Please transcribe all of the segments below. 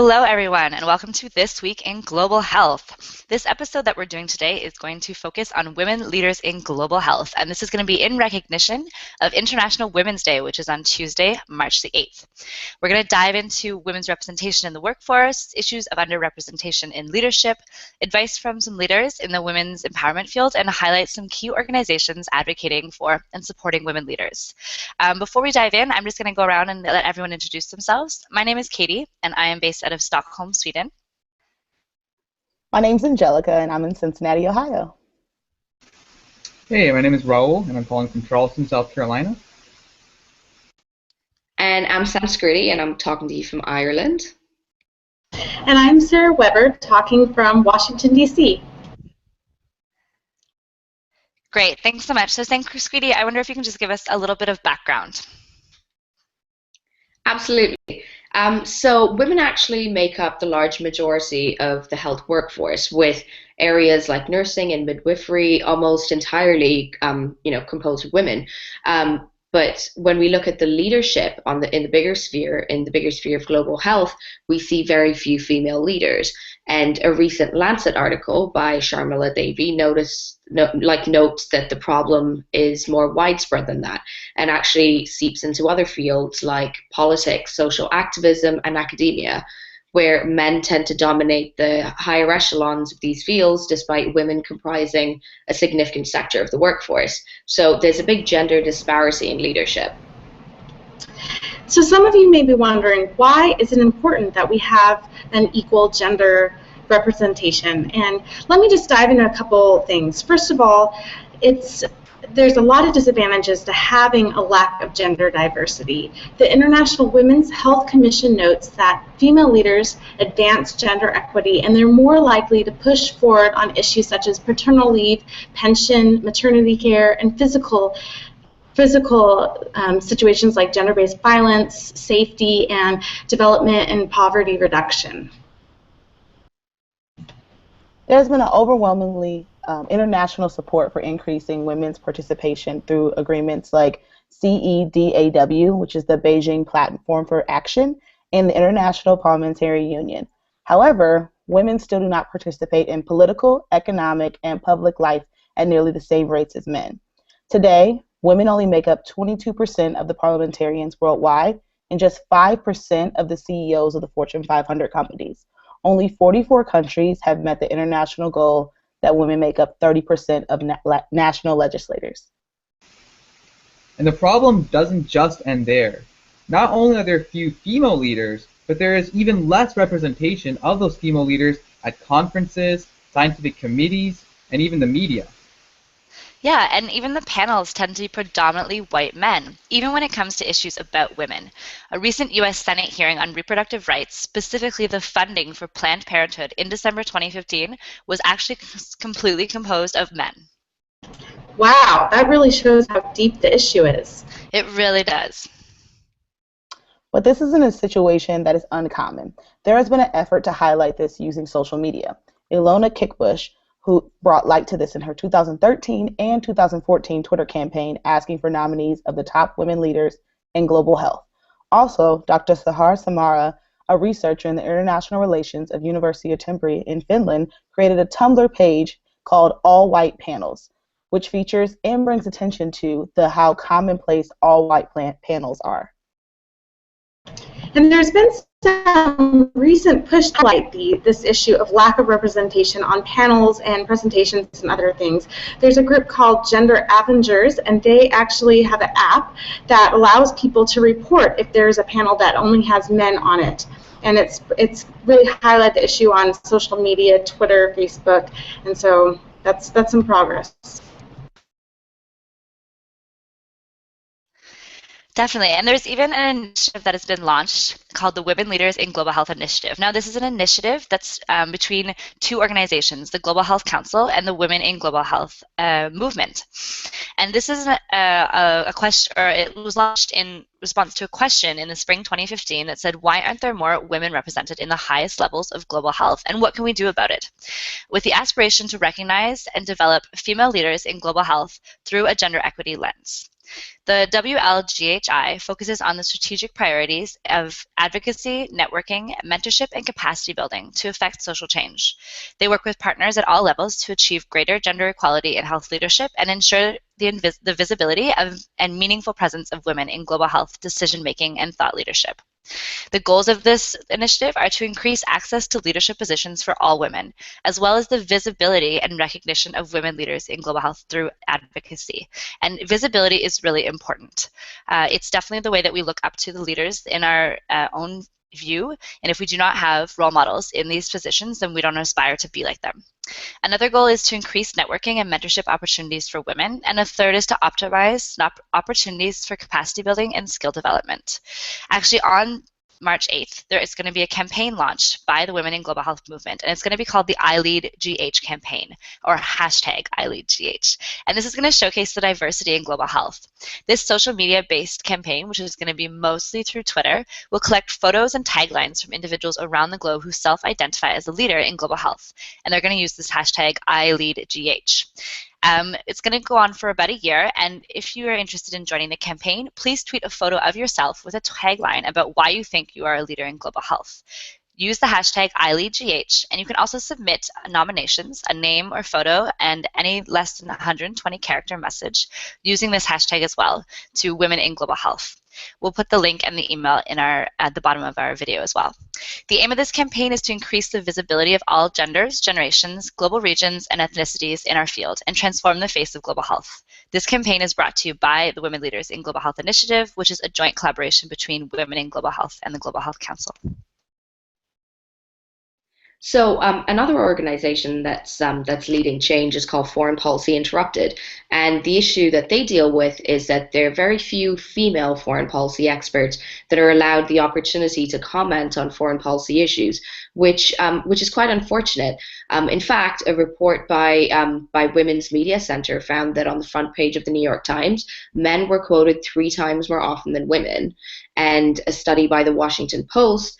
Hello, everyone, and welcome to This Week in Global Health. This episode that we're doing today is going to focus on women leaders in global health, and this is going to be in recognition of International Women's Day, which is on Tuesday, March the 8th. We're going to dive into women's representation in the workforce, issues of underrepresentation in leadership, advice from some leaders in the women's empowerment field, and highlight some key organizations advocating for and supporting women leaders. Before we dive in, I'm just going to go around and let everyone introduce themselves. My name is Katie, and I am based out of Stockholm, Sweden. My name's Angelica, and I'm in Cincinnati, Ohio. Hey, my name is Raul, and I'm calling from Charleston, South Carolina. And I'm Sanskriti, and I'm talking to you from Ireland. And I'm Sarah Weber, talking from Washington, D.C. Great, thanks so much. So Sanskriti, I wonder if you can just give us a little bit of background. Absolutely. So women actually make up the large majority of the health workforce, with areas like nursing and midwifery almost entirely, composed of women. But when we look at the leadership in the bigger sphere of global health, we see very few female leaders. And a recent Lancet article by Sharmila Devi notes that the problem is more widespread than that, and actually seeps into other fields like politics, social activism, and academia, where men tend to dominate the higher echelons of these fields despite women comprising a significant sector of the workforce. So there's a big gender disparity in leadership. So some of you may be wondering, why is it important that we have an equal gender representation? And let me just dive into a couple things. First of all, there's a lot of disadvantages to having a lack of gender diversity. The International Women's Health Commission notes that female leaders advance gender equity, and they're more likely to push forward on issues such as paternal leave, pension, maternity care, and physical situations like gender-based violence, safety, and development and poverty reduction. There's been an overwhelmingly international support for increasing women's participation through agreements like CEDAW, which is the Beijing Platform for Action, and the International Parliamentary Union. However, women still do not participate in political, economic, and public life at nearly the same rates as men. Today, women only make up 22% of the parliamentarians worldwide and just 5% of the CEOs of the Fortune 500 companies. Only 44 countries have met the international goal that women make up 30% of national legislators. And the problem doesn't just end there. Not only are there few female leaders, but there is even less representation of those female leaders at conferences, scientific committees, and even the media. Yeah, and even the panels tend to be predominantly white men, even when it comes to issues about women. A recent U.S. Senate hearing on reproductive rights, specifically the funding for Planned Parenthood in December 2015, was actually completely composed of men. Wow, that really shows how deep the issue is. It really does. But this isn't a situation that is uncommon. There has been an effort to highlight this using social media. Ilona Kickbush, who brought light to this in her 2013 and 2014 Twitter campaign asking for nominees of the top women leaders in global health. Also, Dr. Sahar Samara, a researcher in the international relations of University of Tampere in Finland, created a Tumblr page called All White Panels, which features and brings attention to how commonplace all white panels are. And there's been some recent push to highlight this issue of lack of representation on panels and presentations and other things. There's a group called Gender Avengers, and they actually have an app that allows people to report if there's a panel that only has men on it. And it's really highlight the issue on social media, Twitter, Facebook, and so that's some progress. Definitely, and there's even an initiative that has been launched called the Women Leaders in Global Health Initiative. Now, this is an initiative that's between two organizations, the Global Health Council and the Women in Global Health movement. And this is a question, or it was launched in response to a question in the spring 2015 that said, why aren't there more women represented in the highest levels of global health, and what can we do about it? With the aspiration to recognize and develop female leaders in global health through a gender equity lens. The WLGHI focuses on the strategic priorities of advocacy, networking, mentorship, and capacity building to affect social change. They work with partners at all levels to achieve greater gender equality in health leadership and ensure the visibility of and meaningful presence of women in global health decision-making and thought leadership. The goals of this initiative are to increase access to leadership positions for all women, as well as the visibility and recognition of women leaders in global health through advocacy. And visibility is really important. It's definitely the way that we look up to the leaders in our own view, and if we do not have role models in these positions, then we don't aspire to be like them. Another goal is to increase networking and mentorship opportunities for women, and a third is to optimize opportunities for capacity building and skill development. Actually, on March 8th, there is going to be a campaign launched by the Women in Global Health movement, and it's going to be called the iLeadGH campaign, or hashtag iLeadGH. And this is going to showcase the diversity in global health. This social media-based campaign, which is going to be mostly through Twitter, will collect photos and taglines from individuals around the globe who self-identify as a leader in global health. And they're going to use this hashtag iLeadGH. It's going to go on for about a year, and if you are interested in joining the campaign, please tweet a photo of yourself with a tagline about why you think you are a leader in global health. Use the hashtag iLeadGH, and you can also submit nominations, a name or photo, and any less than 120 character message using this hashtag as well to Women in Global Health. We'll put the link and the email in at the bottom of our video as well. The aim of this campaign is to increase the visibility of all genders, generations, global regions, and ethnicities in our field and transform the face of global health. This campaign is brought to you by the Women Leaders in Global Health Initiative, which is a joint collaboration between Women in Global Health and the Global Health Council. So another organization that's leading change is called Foreign Policy Interrupted, and the issue that they deal with is that there are very few female foreign policy experts that are allowed the opportunity to comment on foreign policy issues, which is quite unfortunate. In fact, a report by Women's Media Center found that on the front page of the New York Times, men were quoted 3 times more often than women, and a study by the Washington Post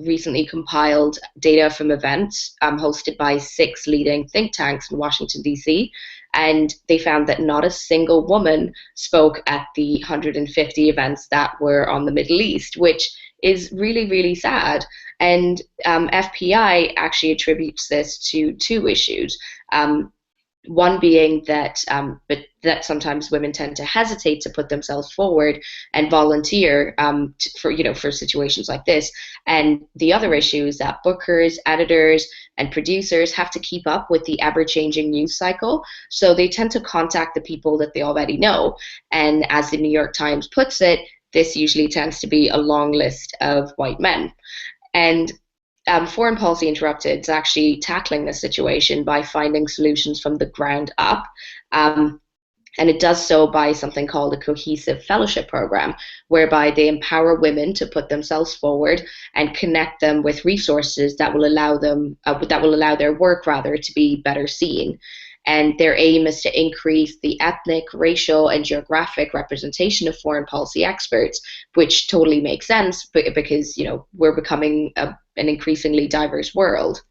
recently compiled data from events hosted by 6 leading think tanks in Washington, D.C., and they found that not a single woman spoke at the 150 events that were on the Middle East, which is really, really sad. And FPI actually attributes this to 2 issues. One being that that sometimes women tend to hesitate to put themselves forward and volunteer for situations like this, and the other issue is that bookers, editors, and producers have to keep up with the ever-changing news cycle, so they tend to contact the people that they already know, and as the New York Times puts it, this usually tends to be a long list of white men. And Foreign Policy Interrupted is actually tackling this situation by finding solutions from the ground up. And it does so by something called a cohesive fellowship program, whereby they empower women to put themselves forward and connect them with resources that will allow their work to be better seen. And their aim is to increase the ethnic, racial, and geographic representation of foreign policy experts, which totally makes sense because we're becoming an increasingly diverse world.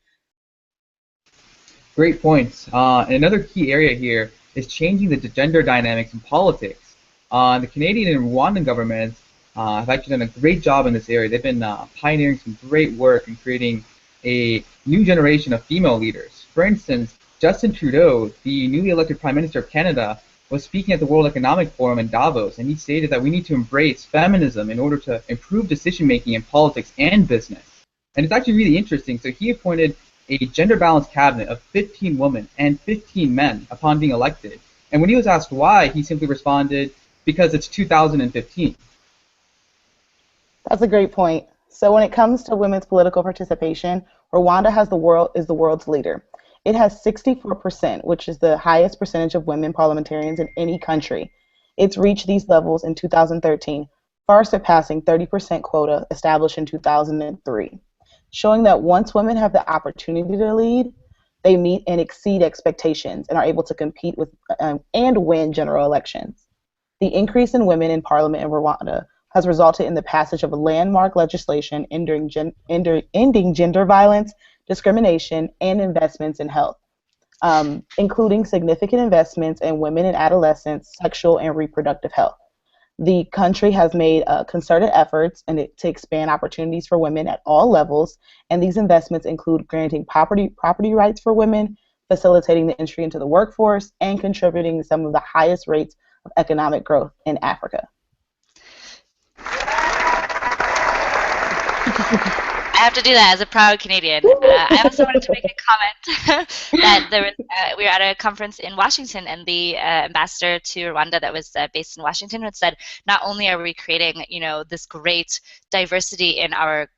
Great points. And another key area here is changing the gender dynamics in politics. The Canadian and Rwandan governments have actually done a great job in this area. They've been pioneering some great work in creating a new generation of female leaders. For instance, Justin Trudeau, the newly elected Prime Minister of Canada, was speaking at the World Economic Forum in Davos, and he stated that we need to embrace feminism in order to improve decision-making in politics and business. And it's actually really interesting. So he appointed a gender-balanced cabinet of 15 women and 15 men upon being elected. And when he was asked why, he simply responded, because it's 2015. That's a great point. So when it comes to women's political participation, Rwanda is the world's leader. It has 64%, which is the highest percentage of women parliamentarians in any country. It's reached these levels in 2013, far surpassing 30% quota established in 2003, showing that once women have the opportunity to lead, they meet and exceed expectations and are able to compete with and win general elections. The increase in women in parliament in Rwanda has resulted in the passage of a landmark legislation ending gender violence, discrimination, and investments in health. including significant investments in women and adolescents' sexual and reproductive health. The country has made concerted efforts to expand opportunities for women at all levels, and these investments include granting property rights for women, facilitating the entry into the workforce, and contributing to some of the highest rates of economic growth in Africa. I have to do that as a proud Canadian. I also wanted to make a comment that we were at a conference in Washington, and the ambassador to Rwanda that was based in Washington had said, not only are we creating, this great diversity in our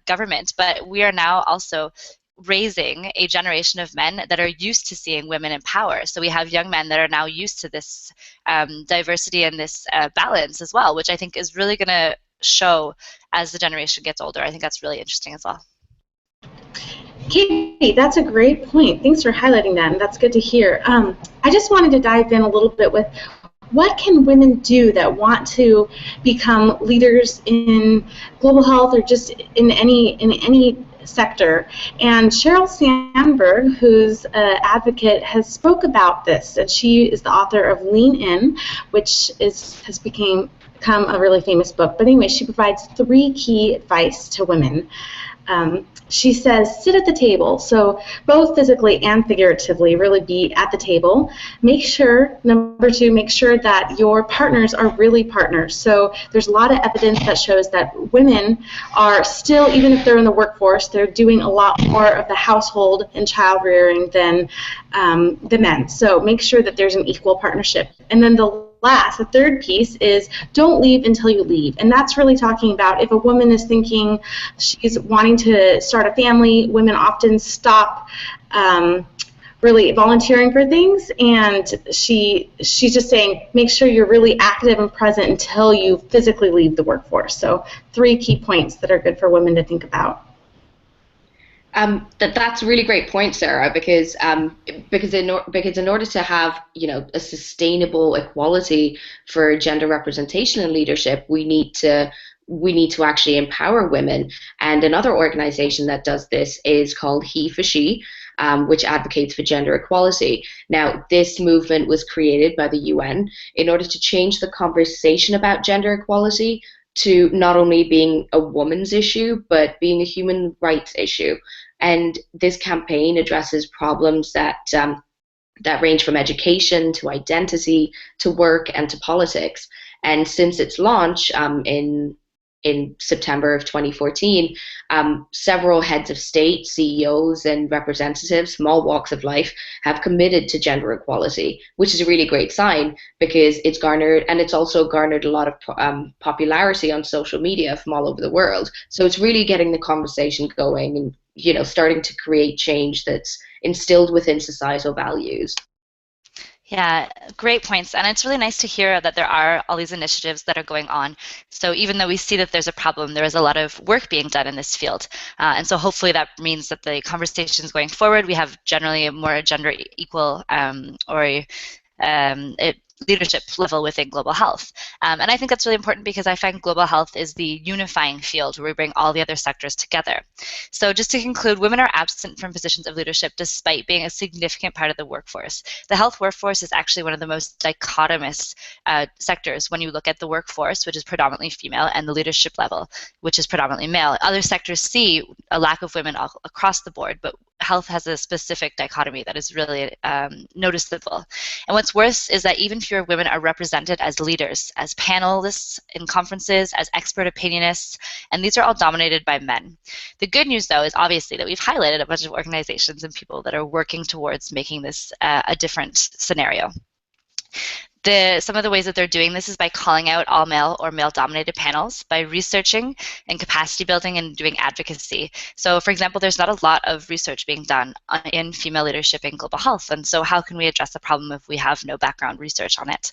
government, but we are now also raising a generation of men that are used to seeing women in power. So we have young men that are now used to this diversity and this balance as well, which I think is really going to show as the generation gets older. I think that's really interesting as well. Katie, that's a great point. Thanks for highlighting that, and that's good to hear. I just wanted to dive in a little bit with what can women do that want to become leaders in global health or just in any sector. And Sheryl Sandberg, who's an advocate, has spoke about this, and she is the author of Lean In, which has become a really famous book. But anyway, she provides 3 key advice to women. She says, sit at the table. So both physically and figuratively, really be at the table. Number 2, make sure that your partners are really partners. So there's a lot of evidence that shows that women are still, even if they're in the workforce, they're doing a lot more of the household and child rearing than the men. So make sure that there's an equal partnership. And then the 3rd piece is don't leave until you leave. And that's really talking about if a woman is thinking she's wanting to start a family, women often stop really volunteering for things, and she's just saying make sure you're really active and present until you physically leave the workforce. So 3 key points that are good for women to think about. That's a really great point, Sarah, because in order to have a sustainable equality for gender representation in leadership, we need to actually empower women. And another organization that does this is called He for She, which advocates for gender equality. Now, this movement was created by the UN in order to change the conversation about gender equality to not only being a woman's issue, but being a human rights issue. And this campaign addresses problems that range from education to identity to work and to politics. And since its launch in September of 2014, several heads of state, CEOs, and representatives from all walks of life have committed to gender equality, which is a really great sign because it's also garnered a lot of popularity on social media from all over the world. So it's really getting the conversation going and starting to create change that's instilled within societal values. Yeah, great points. And it's really nice to hear that there are all these initiatives that are going on. So even though we see that there's a problem, there is a lot of work being done in this field. And so hopefully that means that the conversations going forward, we have generally a more gender equal leadership level within global health. And I think that's really important because I find global health is the unifying field where we bring all the other sectors together. So just to conclude, women are absent from positions of leadership despite being a significant part of the workforce. The health workforce is actually one of the most dichotomous sectors when you look at the workforce, which is predominantly female, and the leadership level, which is predominantly male. Other sectors see a lack of women across the board, but health has a specific dichotomy that is really noticeable. And what's worse is that even fewer women are represented as leaders, as panelists in conferences, as expert opinionists, and these are all dominated by men. The good news, though, is obviously that we've highlighted a bunch of organizations and people that are working towards making this a different scenario. Some of the ways that they're doing this is by calling out all male or male-dominated panels, by researching and capacity building and doing advocacy. So, for example, there's not a lot of research being done in female leadership in global health, and so how can we address the problem if we have no background research on it?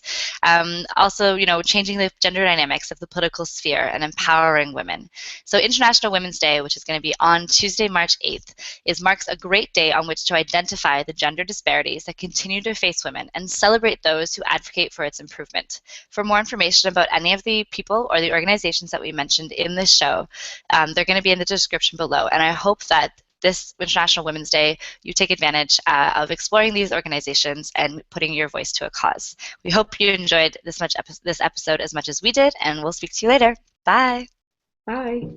Also, changing the gender dynamics of the political sphere and empowering women. So, International Women's Day, which is going to be on Tuesday, March 8th, marks a great day on which to identify the gender disparities that continue to face women and celebrate those who advocate for its improvement. For more information about any of the people or the organizations that we mentioned in this show, they're going to be in the description below. And I hope that this International Women's Day, you take advantage of exploring these organizations and putting your voice to a cause. We hope you enjoyed this episode as much as we did, and we'll speak to you later. Bye. Bye.